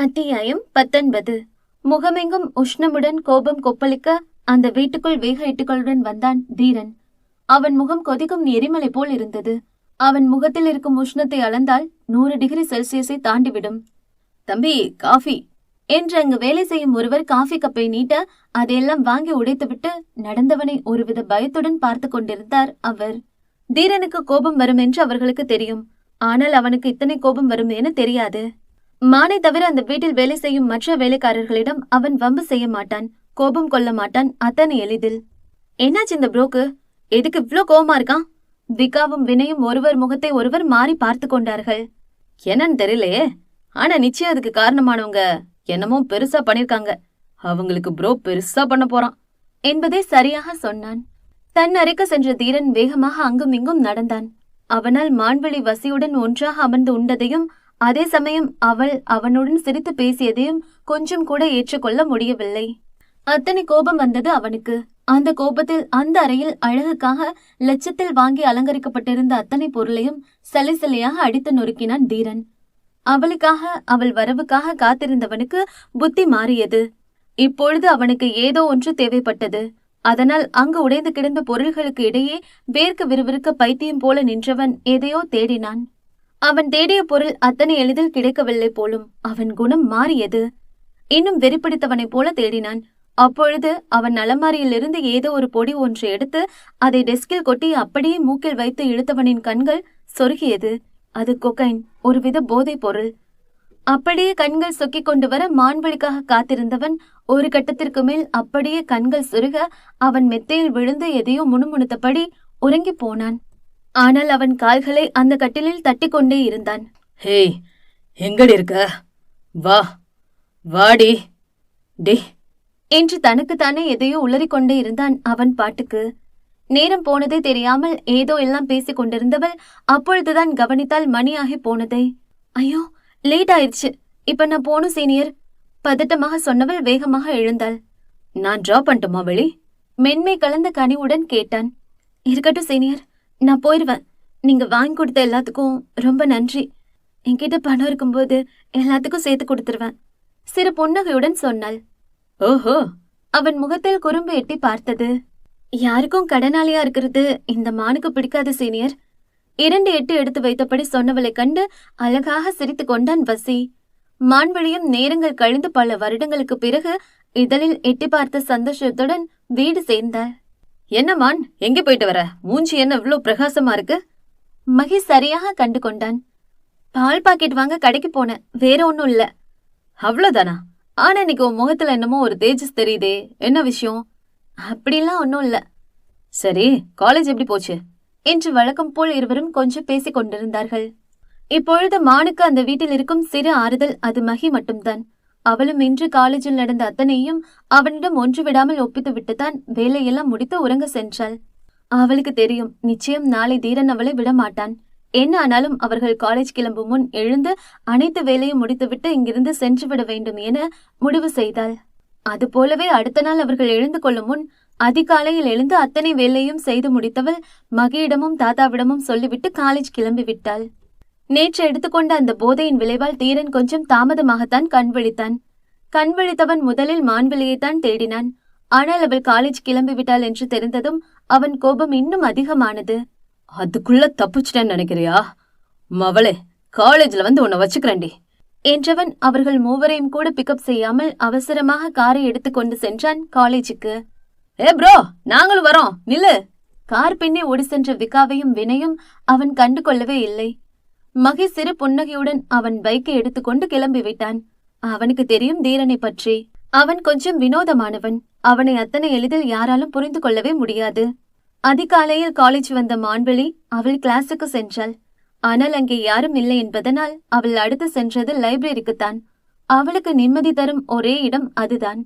அத்தியாயம் 19. முகமெங்கும் உஷ்ணமுடன் கோபம் கொப்பளிக்க அந்த வீட்டுக்குள் வேக இட்டுகளுடன் வந்தான் தீரன். அவன் முகம் கொதிக்கும் எரிமலை போல் இருந்தது. அவன் முகத்தில் இருக்கும் உஷ்ணத்தை அளந்தால் 100 டிகிரி செல்சியஸை தாண்டிவிடும். தம்பி, காஃபி என்று அங்கு வேலை செய்யும் ஒருவர் காஃபி கப்பை நீட்ட அதையெல்லாம் வாங்கி உடைத்துவிட்டு நடந்தவனை ஒருவித பயத்துடன் பார்த்து கொண்டிருந்தார் அவர். தீரனுக்கு கோபம் வரும் என்று அவர்களுக்கு தெரியும். ஆனால் அவனுக்கு இத்தனை கோபம் வரும் என தெரியாது. மானை தவிர அந்த வீட்டில் வேலை செய்யும் மற்ற வேலைக்காரர்களிடம் அவன் வம்பு செய்ய மாட்டான், கோபம் கொள்ள மாட்டான் அத்தனை எளிதில். என்னாச்சு இந்த ப்ரோக்கு? எதுக்கு இவ்ளோ கோபமா இருக்கான்? விகாவும் வினையும் ஒருவர் முகத்தை ஒருவர் மாறி பார்த்து கொண்டார்கள். என்னன்னு தெரியலையே, ஆனா நிச்சயம் அதுக்கு காரணமானவங்க என்னமோ பெருசா பண்ணிருக்காங்க. அவங்களுக்கு ப்ரோ பெருசா பண்ண போறான் என்பதை சரியாக சொன்னான். தன் அறைக்கு சென்ற தீரன் வேகமாக அங்கும் இங்கும் நடந்தான். அவனால் மான்வெளி வசியுடன் ஒன்றாக அமர்ந்து உண்டதையும் அதே சமயம் அவள் அவனுடன் சிரித்து பேசியதையும் கொஞ்சம் கூட ஏற்றுக்கொள்ள முடியவில்லை. அத்தனை கோபம் வந்தது அவனுக்கு. அந்த கோபத்தில் அந்த அறையில் அழகுக்காக லட்சத்தில் வாங்கி அலங்கரிக்கப்பட்டிருந்த அத்தனை பொருளையும் சலை சிலையாக அடித்து நொறுக்கினான் தீரன். அவளுக்காக, அவள் வரவுக்காக காத்திருந்தவனுக்கு புத்தி மாறியது. இப்பொழுது அவனுக்கு ஏதோ ஒன்று தேவைப்பட்டது. அதனால் அங்கு உடைந்து கிடந்த பொருள்களுக்கு இடையே வேர்க்க விறுவிறுக்க பைத்தியம் போல நின்றவன் எதையோ தேடினான். அவன் தேடிய பொருள் அத்தனை எளிதில் கிடைக்கவில்லை போலும். அவன் குணம் மாறியது. இன்னும் வெறிப்பிடித்தவனைப் போல தேடினான். அப்பொழுது அவன் அலமாரியிலிருந்து ஏதோ ஒரு பொடி ஒன்று எடுத்து அதை டெஸ்கில் கொட்டி அப்படியே மூக்கில் வைத்து இழுத்தவனின் கண்கள் சொருகியது. அது கொக்கைன், ஒருவித போதைப் பொருள். அப்படியே கண்கள் சொக்கிக் கொண்டு வர மான்வழிக்காக காத்திருந்தவன் ஒரு கட்டத்திற்கு மேல் அப்படியே கண்கள் சுருக அவன் மெத்தையில் விழுந்து எதையோ முணுமுணுத்தபடி உறங்கி போனான். ஆனால் அவன் கால்களை அந்த கட்டிலில் தட்டி கொண்டே இருந்தான். ஹேய், எங்கடி இருக்க? வா, வாடி டே என்று தனக்குத்தானே எதையோ உளறிக்கொண்டே இருந்தான் அவன் பாட்டுக்கு. நேரம் போனதே தெரியாமல் ஏதோ எல்லாம் பேசிக் கொண்டிருந்தவள் அப்பொழுதுதான் கவனித்தால் மணியாகி போனதை. ஐயோ, லேட் ஆயிடுச்சு, இப்ப நான் போனும் சீனியர், பதட்டமாக சொன்னவள் வேகமாக எழுந்தாள். நான் டிராப் பண்ணட்டுமா வெளி? மென்மை கலந்த கனிவுடன் கேட்டான். இருக்கட்டும் சீனியர், நான் போயிடுவேன். நீங்க வாங்கி கொடுத்த எல்லாத்துக்கும் ரொம்ப நன்றி. என்கிட்ட பணம் இருக்கும்போது எல்லாத்துக்கும் சேர்த்து கொடுத்துருவேன், சிறு புன்னகையுடன் சொன்னாள். ஓஹோ, அவன் முகத்தில் குறும்பு எட்டி பார்த்தது. யாருக்கும் கடனாளியா இருக்கிறது இந்த மானுக்கு பிடிக்காது சீனியர். 2 எட்டு எடுத்து வைத்தபடி சொன்னவளை கண்டு அழகாக சிரித்து கொண்டான் வசி. மான்வழியும் நேரங்கள் கழிந்து பல வருடங்களுக்கு பிறகு இதழில் எட்டி பார்த்த சந்தோஷத்துடன் வீடு சேர்ந்தாள். என்ன மான், எங்க போயிட்டு வர? மூஞ்சி என்ன இவ்ளோ பிரகாசமா இருக்கு? மகி சரியாக கண்டு கொண்டான். பால் பாக்கெட் வாங்க கடைக்கு போனேன், வேற ஒன்னும் இல்ல. அவ்வளவுதானா? ஆனா இன்னைக்கு உன் முகத்துல என்னமோ ஒரு தேஜஸ் தெரியுதே, என்ன விஷயம்? அப்படிலாம் ஒன்னும் இல்ல. சரி, காலேஜ் எப்படி போச்சு என்று வழக்கம் போல் இருவரும் கொஞ்சம் பேசிக் கொண்டிருந்தார்கள். இப்பொழுது மானுக்கு அந்த வீட்டில் இருக்கும் சிறு ஆறுதல் அது மகி மட்டும்தான். அவளும் இன்று காலேஜில் நடந்த அத்தனையும் அவனிடம் ஒன்று விடாமல் ஒப்பித்து விட்டுத்தான் வேலையெல்லாம் முடித்து உறங்க சென்றாள். அவளுக்கு தெரியும், நிச்சயம் நாளை தீரன் அவளை விடமாட்டான். என்ன ஆனாலும் அவர்கள் காலேஜ் கிளம்பும் முன் எழுந்து அனைத்து வேலையும் முடித்துவிட்டு இங்கிருந்து சென்று விட வேண்டும் என முடிவு செய்தாள். அதுபோலவே அடுத்த நாள் அவர்கள் எழுந்து கொள்ளும் முன் அதிகாலையில் எழுந்து அத்தனை வேலையும் செய்து முடித்தவள் மகியிடமும் தாத்தாவிடமும் சொல்லிவிட்டு காலேஜ் கிளம்பி விட்டாள். நேற்று எடுத்துக்கொண்ட அந்த போதையின் விளைவால் தீரன் கொஞ்சம் தாமதமாகத்தான் கண் விழித்தான். கண் விழித்தவன் முதலில் மான்வெளியைத்தான் தேடினான். ஆனால் அவள் காலேஜ் கிளம்பி விட்டாள் என்று தெரிந்ததும் அவன் கோபம் இன்னும் அதிகமானது. அதுக்குள்ள தப்பிச்சிட்டேன்னு நினைக்கிறியா? மவளே, காலேஜ்ல வந்து உன்னை வச்சுக்கிறேன்டி என்றவன் அவர்கள் மூவரையும் கூட பிக்கப் செய்யாமல் அவசரமாக காரை எடுத்துக்கொண்டு சென்றான் காலேஜுக்கு. ஏ ப்ரோ, நாங்களும் வரோம், நில்லு. கார் பின்னே ஓடி சென்ற விகாவையும் வினையும் அவன் கண்டு கொள்ளவே இல்லை. மகி சிறு புன்னகையுடன் அவன் பைக்கை எடுத்துக்கொண்டு கிளம்பிவிட்டான். அவனுக்கு தெரியும் தீரனை பற்றி. அவன் கொஞ்சம் வினோதமானவன். அவனை அத்தனை எளிதில் யாராலும் புரிந்து கொள்ளவே முடியாது. அதிகாலையில் காலேஜ் வந்த மான்வெளி அவள் கிளாஸுக்கு சென்றாள். ஆனால் அங்கே யாரும் இல்லை என்பதனால் அவள் அடுத்து சென்றது லைப்ரரிக்குத்தான். அவளுக்கு நிம்மதி தரும் ஒரே இடம் அதுதான்.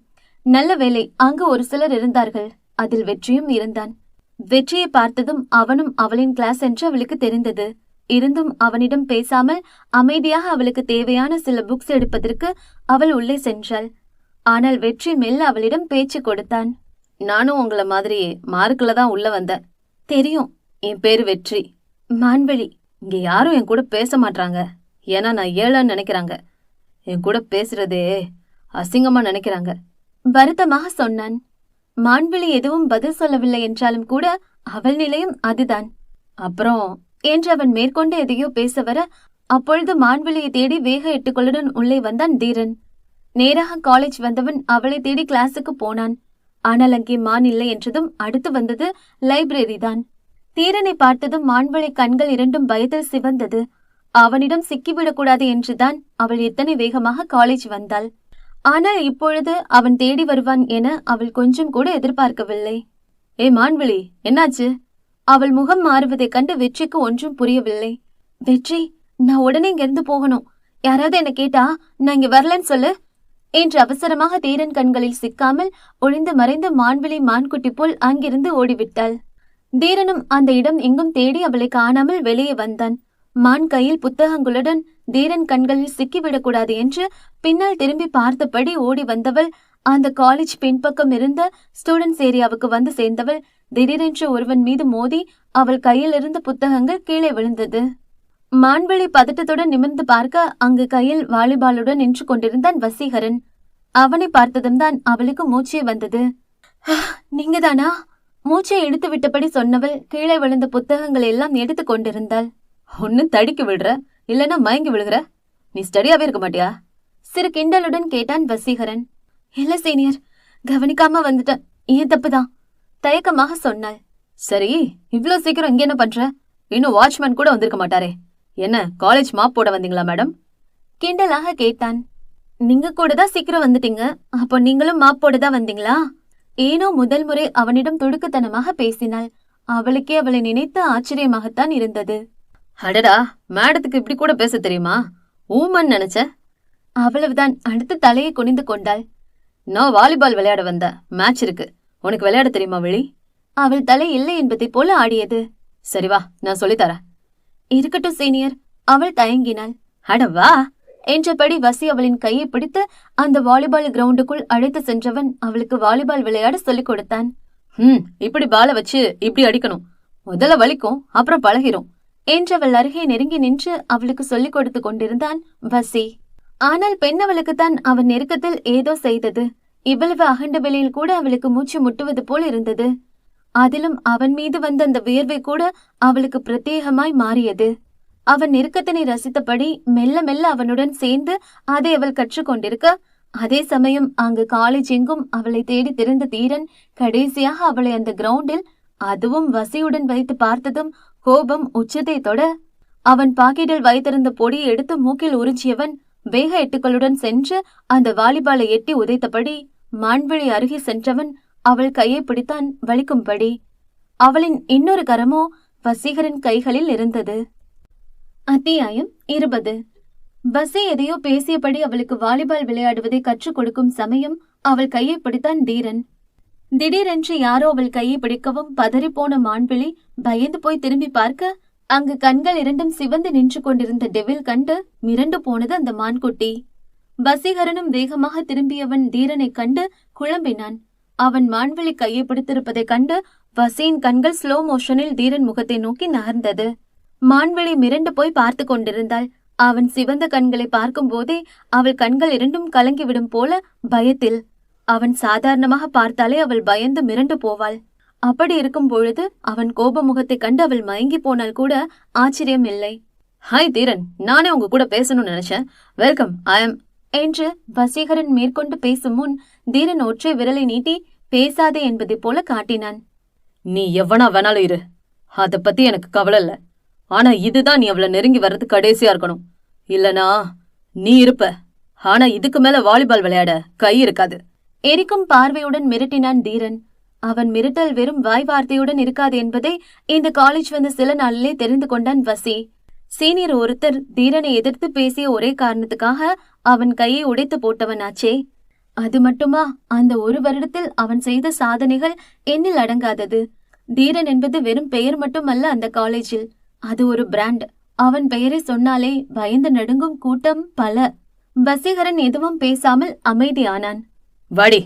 நல்ல வேளை, அங்கு ஒரு சிலர் இருந்தார்கள். அதில் வெற்றியும் இருந்தான். வெற்றியை பார்த்ததும் அவனும் அவளின் கிளாஸ் என்று அவளுக்கு தெரிந்தது. இருந்தும் அவனிடம் பேசாமல் அமைதியாக அவளுக்கு தேவையான சில புக்ஸ் எடுப்பதற்கு அவள் உள்ளே சென்றாள். ஆனால் வெற்றி மெல்ல அவளிடம் பேச்சு கொடுத்தான். நானும் உங்களை மாதிரி மார்க்குல தான் உள்ள வந்தேன். தெரியும், என் பேரு வெற்றி. மான்வெளி. இங்க யாரும் என் கூட பேச மாட்டாங்க, ஏன்னா நான் ஏழன்னு நினைக்கிறாங்க. என் கூட பேசுறதே அசிங்கமா நினைக்கிறாங்க. வருத்தமாக சொன்னான். மான்விழி எதுவும் பதில் சொல்லவில்லை என்றாலும் கூட அவள் நிலையும் அதுதான். அப்புறம் என்று அவன் மேற்கொண்டு எதையோ பேச வர, அப்பொழுது மான்விழியை தேடி வேக எட்டுக்களுடன் உள்ளே வந்தான் தீரன். நேராக காலேஜ் வந்தவன் அவளை தேடி கிளாஸுக்கு போனான். ஆனால் அங்கே மான் இல்லை என்றதும் அடுத்து வந்தது லைப்ரரி தான். தீரனை பார்த்ததும் மான்விழி கண்கள் இரண்டும் பயத்தில் சிவந்தது. அவனிடம் சிக்கிவிடக்கூடாது என்றுதான் அவள் எத்தனை வேகமாக காலேஜ் வந்தாள். ஆனால் இப்பொழுது அவன் தேடி வருவான் என அவள் கொஞ்சம் கூட எதிர்பார்க்கவில்லை. ஏ மான்விழி, என்னாச்சு? அவள் முகம் மாறுவதைக் கண்டு வெற்றிக்கு ஒன்றும் புரியவில்லை. வெற்றி, நான் உடனே இங்கிருந்து போகணும். யாராவது என்ன கேட்டா நான் இங்க வரலன்னு சொல்லு என்று அவசரமாக தீரன் கண்களில் சிக்காமல் ஒளிந்து மறைந்த மான்விழி மான்குட்டி போல் அங்கிருந்து ஓடிவிட்டாள். தீரனும் அந்த இடம் எங்கும் தேடி அவளை காணாமல் வெளியே வந்தான். மான் கையில் புத்தகங்களுடன் தீரன் கண்களில் சிக்கிவிடக்கூடாது என்று பின்னால் திரும்பி பார்த்தபடி ஓடி வந்தவள் அந்த காலேஜ் பின்பக்கம் இருந்த ஸ்டூடெண்ட்ஸ் ஏரியாவுக்கு வந்து சேர்ந்தவள் திடீரென்று ஒருவன் மீது மோதி அவள் கையில் இருந்த புத்தகங்கள் கீழே விழுந்தது. மான்விழி பதட்டத்துடன் நிமிர்ந்து பார்க்க அங்கு கையில் வாலிபாலுடன் நின்று கொண்டிருந்தான் வசீகரன். அவனை பார்த்ததும் தான் அவளுக்கு மூச்சே வந்தது. நீங்கதானா? மூச்சை இழுத்து விட்டபடி சொன்னவள் கீழே விழுந்த புத்தகங்கள் எல்லாம் எடுத்து கொண்டிருந்தாள். ஒன்னு தடிக்க விடுற, இல்லைன்னா மயங்கி விழுகிற. நீ ஸ்டடியாவே இருக்க மாட்டியா? சிறு கிண்டலுடன் கேட்டான் வசீகரன். இல்ல சீனியர், கவனிக்காம வந்துட்டேன், ஏன் தப்புதான் தயக்கமாக சொன்னாள். சரி, இவ்ளோ சீக்கிரம் இங்க என்ன பண்ற? இன்னும் வாட்ச்மேன் கூட வந்திருக்க மாட்டாரே. என்ன காலேஜ் மாப் போட வந்தீங்களா மேடம்? கிண்டலாக கேட்டான். நீங்க கூட தான் சீக்கிரம் வந்துட்டீங்க, அப்போ நீங்களும் மாப் போடதான் வந்தீங்களா? ஏனோ முதல் முறை அவனிடம் துடுக்குத்தனமாக பேசினாள். அவளுக்கே அவளை நினைத்து ஆச்சரியமாகத்தான் இருந்தது. அடடா, மேடத்துக்கு இப்படி கூட பேச தெரியுமா? ஊமன் நினைச்ச. அவ்வளவுதான். அடுத்து தலையை குனிந்து கொண்டாள். நான் வாலிபால் விளையாட வந்த, மேட்ச் இருக்கு. உனக்கு விளையாட தெரியுமா விழி? அவள் தலை இல்லை என்பதை போல ஆடியது. சரி வா, நான் சொல்லித்தரேன். இருக்கட்டும் சீனியர். அவள் தயங்கினாள். அட வா என்றபடி வசி அவளின் கையை பிடித்து அந்த வாலிபால் கிரவுண்டுக்குள் அழைத்து சென்றவன் அவளுக்கு வாலிபால் விளையாட சொல்லிக் கொடுத்தான். இப்படி பால வச்சு இப்படி அடிக்கணும். முதல்ல வலிக்கும், அப்புறம் பழகிரும் என்றவள் அருகே நெருங்கி நின்று அவளுக்கு சொல்லிக் கொடுத்து கொண்டிருந்தான் வசி. ஆனால் பெண் அவளுக்குத்தான் அவன் நெருக்கத்தில் ஏதோ செய்தது. இவ்வளவு அகண்ட வெளியில் கூட அவளுக்கு மூச்சு முட்டுவது போல் இருந்தது. அதிலும் அவன் மீது வந்த அந்த வியர்வை கூட அவளுக்கு பிரத்யேகமாய் மாறியது. அவன் நெருக்கத்தினை ரசித்தபடி மெல்ல மெல்ல அவனுடன் சேர்ந்து அதை அவள் கற்றுக்கொண்டிருக்க, அதே சமயம் அங்கு காலேஜ் எங்கும் அவளை தேடி திரிந்த தீரன் கடைசியாக அவளை அந்த கிரவுண்டில், அதுவும் வசியுடன் வைத்து பார்த்ததும் கோபம் உச்சத்தை தொட, அவன் பாக்கெட்டில் வைத்திருந்த பொடியை எடுத்து மூக்கில் உறிஞ்சியவன் வேக எட்டுக்களுடன் சென்று அந்த வாலிபாலை எட்டி உதைத்தபடி மான்விழி அருகே சென்றவன் அவள் கையை பிடித்தான் வலிக்கும்படி. அவளின் இன்னொரு கரமோ வசீகரன் கைகளில் இருந்தது. அத்தியாயம் 20. வசி எதையோ பேசியபடி அவளுக்கு வாலிபால் விளையாடுவதை கற்றுக் கொடுக்கும் சமயம் அவள் கையை பிடித்தான் தீரன். திடீரென்று யாரோ அவள் கையை பிடிக்கவும் பதறிப்போன மான்விழி பயந்து போய் திரும்பி பார்க்க, அங்கு கண்கள் இரண்டும் சிவந்து நின்று கொண்டிருந்த டெவில் கண்டு மிரண்டு போனது அந்த மான்குட்டி. வசீகரனும் வேகமாக திரும்பியவன் தீரனை கண்டு குழம்பினான். அவன் மான்விழி கையை பிடித்திருப்பதைக் கண்டு வசியின் கண்கள் ஸ்லோ மோஷனில் தீரன் முகத்தை நோக்கி நகர்ந்தது. மான்விழி மிரண்டு போய் பார்த்து கொண்டிருந்தாள். அவன் சிவந்த கண்களை பார்க்கும் போதே அவள் கண்கள் இரண்டும் கலங்கிவிடும் போல பயத்தில். அவன் சாதாரணமாக பார்த்தாலே அவள் பயந்து மிரண்டு போவாள். அப்படி இருக்கும் பொழுது அவன் கோப முகத்தை கண்டு அவள் மயங்கி போனால் கூட ஆச்சரியம் இல்லை. ஹாய் தீரன், நானே உங்க கூட பேசணும்னு நினைச்சேன். வெல்கம், ஐ எம் என்று வசீகரன் மேற்கொண்டு பேசும் முன் தீரன் ஒற்றை விரலை நீட்டி பேசாதே என்பதை போல காட்டினான். நீ எவனா வேணாலும் இரு, அத பத்தி எனக்கு கவலை இல்ல. ஆனா இதுதான் நீ அவளை நெருங்கி வர்றது கடைசியா இருக்கணும். இல்லனா நீ இருப்ப, ஆனா இதுக்கு மேல வாலிபால் விளையாட கை இருக்காது. எரிக்கும் பார்வையுடன் மிரட்டினான் தீரன். அவன் மிரட்டல் வெறும் வாய் வார்த்தையுடன் இருக்காது என்பதை இந்த காலேஜ் வந்த சில நாளிலே தெரிந்து கொண்டான் வசி. சீனியர் ஒருத்தர் தீரனை எதிர்த்து பேசிய ஒரே காரணத்துக்காக அவன் கையை உடைத்து போட்டவனாச்சே. அது மட்டுமா, அந்த ஒரு வருடத்தில் அவன் செய்த சாதனைகள் எண்ணில் அடங்காதது. தீரன் என்பது வெறும் பெயர் மட்டுமல்ல அந்த காலேஜில், அது ஒரு பிராண்ட். அவன் பெயரை சொன்னாலே பயந்து நடுங்கும் கூட்டம் பல. வசீகரன் எதுவும் பேசாமல் அமைதியானான். வாடி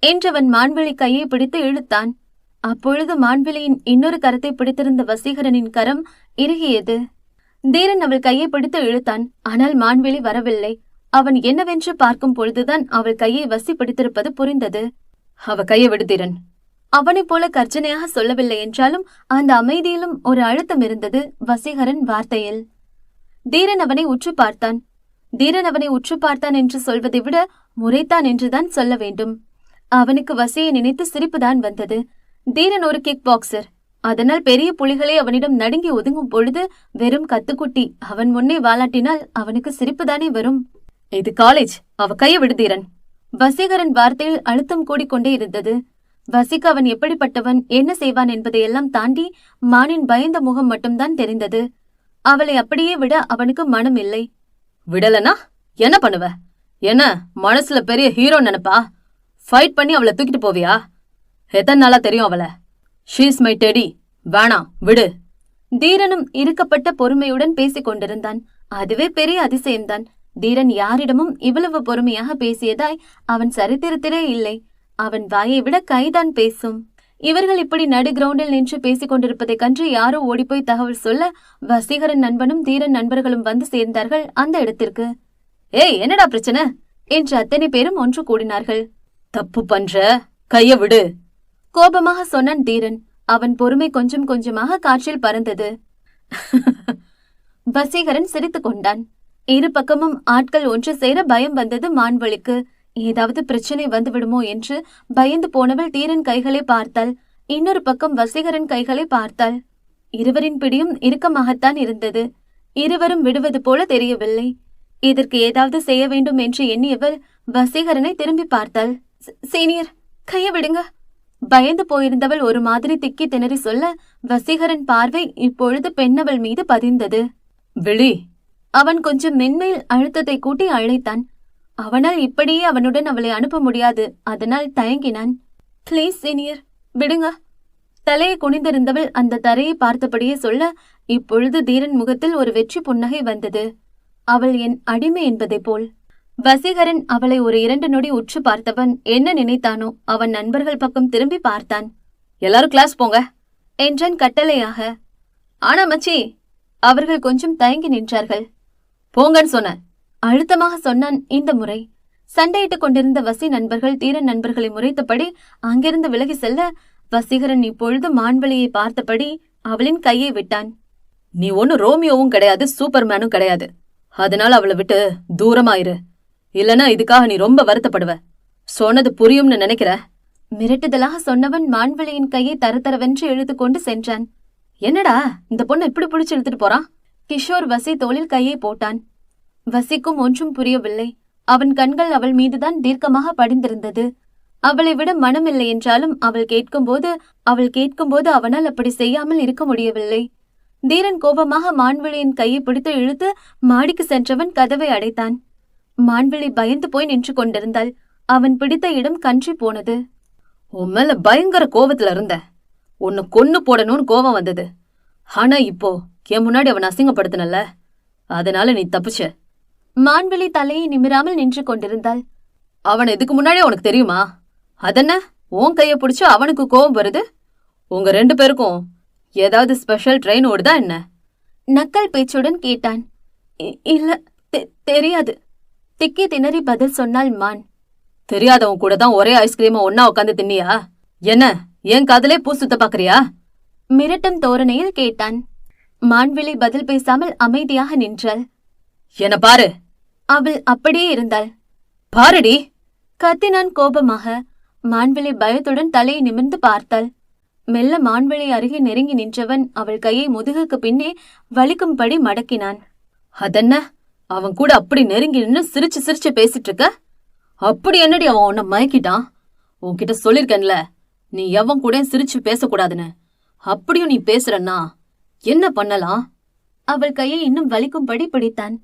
என்றவன் மான்விழி கையை பிடித்து இழுத்தான். அப்பொழுது மான்விழியின் இன்னொரு கரத்தை பிடித்திருந்த வசீகரனின் கரம் இறுகியது. தீரன் அவள் கையை பிடித்து இழுத்தான். ஆனால் மான்விழி வரவில்லை. அவன் என்னவென்று பார்க்கும் பொழுதுதான் அவள் கையை வசி பிடித்திருப்பது புரிந்தது. அவ கையை விடு தீரன். அவனைப் போல கர்ஜனையாக சொல்லவில்லை என்றாலும் அந்த அமைதியிலும் ஒரு அழுத்தம் இருந்தது வசீகரன் வார்த்தையில். தீரன் அவனை உற்று பார்த்தான். தீரன் அவனை உற்று பார்த்தான் என்று சொல்வதை விட முறைத்தான் என்றுதான் சொல்ல வேண்டும். அவனுக்கு வசியை நினைத்து சிரிப்புதான் வந்தது. தீரன் ஒரு கிக் பாக்ஸர். அதனால் பெரிய புலிகளை அவனிடம் நடுங்கி ஒதுங்கும் பொழுது வெறும் கத்துக்குட்டி அவன் முன்னே வாலாட்டினால் அவனுக்கு சிரிப்புதானே வரும். இது காலேஜ், அவ கையை விடு தீரன். வசீகரன் வார்த்தையில் அழுத்தம் கூடிக்கொண்டே இருந்தது. வசிக்கு அவன் எப்படிப்பட்டவன், என்ன செய்வான் என்பதையெல்லாம் தாண்டி மானின் பயந்த முகம் மட்டும்தான் தெரிந்தது. அவளை அப்படியே விட அவனுக்கு மனம் இல்லை. விடலனா என்ன பண்ணுவ? என்ன மனசுல பெரிய ஹீரோ நினைப்பா? ஃபைட் பண்ணி அவளை தூக்கிட்டு போவியா? எத்தனை நாளா தெரியும் அவளை? She's my teddy. வேணாம், விடு. தீரனும் இருக்கப்பட்ட பொறுமையுடன் பேசிக் கொண்டிருந்தான். அதுவே பெரிய அதிசயம்தான். தீரன் யாரிடமும் இவ்வளவு பொறுமையாக பேசியதாய் அவன் சரித்திரத்திலே இல்லை. அவன் வாயை விட கைதான் பேசும். இவர்கள் இப்படி நடு கிரவுண்டில் நின்று பேசிக் கொண்டிருப்பதை கண்டு யாரோ ஓடிப்போய் தகவல் சொல்ல வசீகரன் நண்பனும் தீரன் நண்பர்களும் வந்து சேர்ந்தார்கள் அந்த இடத்திற்கு. ஏய், என்னடா பிரச்சனை என்று அத்தனை பேரும் ஒன்று கூடினார்கள். தப்பு பண்ற, கைய விடு, கோபமாக சொன்னான் தீரன். அவன் பொறுமை கொஞ்சம் கொஞ்சமாக காற்றில் பறந்தது. வசீகரன் சிரித்துக் கொண்டான். இரு பக்கமும் ஆட்கள் ஒன்று சேர பயம் வந்தது மான்வழிக்கு. ஏதாவது பிரச்சனை வந்துவிடுமோ என்று பயந்து போனவள் தீரன் கைகளை பார்த்தாள். இன்னொரு பக்கம் வசீகரன் கைகளை பார்த்தாள். இருவரின் பிடியும் இறுக்கமாகத்தான் இருந்தது. இருவரும் விடுவது போல தெரியவில்லை. இதற்கு ஏதாவது செய்ய வேண்டும் என்று எண்ணியவள் வசீகரனை திரும்பி பார்த்தாள். சீனியர், கைய விடுங்க. பயந்து போயிருந்தவள் ஒரு மாதிரி திக்கி திணறி சொல்ல வசீகரன் பார்வை இப்பொழுது பெண்ணவள் மீது பதிந்தது. விழி. அவன் கொஞ்சம் மென்மையில் அழுத்தத்தை கூட்டி அழைத்தான். அவனால் இப்படியே அவனுடன் அவளை அனுப்ப முடியாது. அதனால் தயங்கினான். பிளீஸ் சீனியர், விடுங்க. தலையை குனிந்திருந்தவள் அந்த தரையை பார்த்தபடியே சொல்ல இப்பொழுது தீரன் முகத்தில் ஒரு வெற்றி புன்னகை வந்தது. அவள் என் அடிமை என்பதை போல். வசீகரன் அவளை ஒரு 2 நொடி உற்று பார்த்தவன் என்ன நினைத்தானோ அவன் நண்பர்கள் பக்கம் திரும்பி பார்த்தான். எல்லாரும் கிளாஸ் போங்க என்றான் கட்டளையாக. ஆனா மச்சி, அவர்கள் கொஞ்சம் தயங்கி நின்றார்கள். போங்கன்னு சொன்ன, அழுத்தமாக சொன்னான் இந்த முறை. சண்டையிட்டுக் கொண்டிருந்த வசி நண்பர்கள் தீரன் நண்பர்களை முறைத்தபடி அங்கிருந்து விலகி செல்ல வசீகரன் இப்பொழுது மான்வழியை பார்த்தபடி அவளின் கையை விட்டான். நீ ஒன்னும் ரோமியோவும் கிடையாது, சூப்பர்மேனும் கிடையாது. அதனால அவளை விட்டு தூரமாயிரு. இல்லனா இதுக்காக நீ ரொம்ப வருத்தப்படுவ. சொன்னது புரியும்னு நினைக்கிற? மிரட்டுதலாக சொன்னவன் மான்வழியின் கையை தரதரவென்று இழுத்து கொண்டு சென்றான். என்னடா இந்த பொண்ணு இப்படி பிடிச்சு இழுத்துட்டு போறான்? கிஷோர் வசி தோளில் கையை போட்டான். வசிக்கும் ஒன்றும் புரியவில்லை. அவன் கண்கள் அவள் மீதுதான் தீர்க்கமாக படிந்திருந்தது. அவளை விட மனமில்லை என்றாலும் அவள் கேட்கும்போது அவனால் அப்படி செய்யாமல் இருக்க முடியவில்லை. தீரன் கோபமாக மான்விழியின் கையை பிடித்து இழுத்து மாடிக்கு சென்றவன் கதவை அடைத்தான். மான்விழி பயந்து போய் நின்று கொண்டிருந்தாள். அவன் பிடித்த இடம் கன்றி போனது. உன் மேல பயங்கர கோபத்துல இருந்த, உன்னை கொன்னு போடணும்னு கோபம் வந்தது. ஆனா இப்போ என் முன்னாடி அவன் அசிங்கப்படுத்தினல்ல, அதனால நீ தப்பிச்ச. மான்விழி தலையை நிமிராமல் நின்று கொண்டிருந்தாள். அவன் இதுக்கு முன்னாடியே உனக்கு தெரியுமா? அதென்ன உன் கைய பிடிச்சு அவனுக்கு கோபம் வருது? உங்க 2 பேருக்கும் ஏதாவது ஸ்பெஷல் ட்ரெயின் ஓடுதா என்ன? நக்கல் பேச்சுடன் கேட்டான். இல்ல, தெரியாது. திக்கி திணறி பதில் சொன்னாள் மான். தெரியாதவன் கூட தான் ஒரே ஐஸ்கிரீமை ஒன்னா உட்காந்து தின்னியா? என்ன என் காதலே பூ சுத்த பாக்குறியா? மிரட்டும் தோரணையில் கேட்டான். மான்விழி பதில் பேசாமல் அமைதியாக நின்றாள். என்ன பாரு. அவள் அப்படியே இருந்தாள். பாருடி, கத்தினான் கோபமாக. மான்விழி பயத்துடன் தலையை நிமிர்ந்து பார்த்தாள். மெல்ல மான்விழி அருகே நெருங்கி நின்றவன் அவள் கையை முதுகுக்கு பின்னே வலிக்கும்படி மடக்கினான். அதென்ன, அவன் கூட அப்படி நெருங்கி நின்னு சிரிச்சு சிரிச்சு பேசிட்டு இருக்க? அப்படி என்னடி அவன் உன்னை மயக்கிட்டான்? உன்கிட்ட சொல்லிருக்கேன்ல, நீ எவன் கூட சிரிச்சு பேசக்கூடாதுன்னு. அப்படியும் நீ பேசுறன்னா என்ன பண்ணலாம்? அவள் கையை இன்னும் வலிக்கும்படி பிடித்தான்.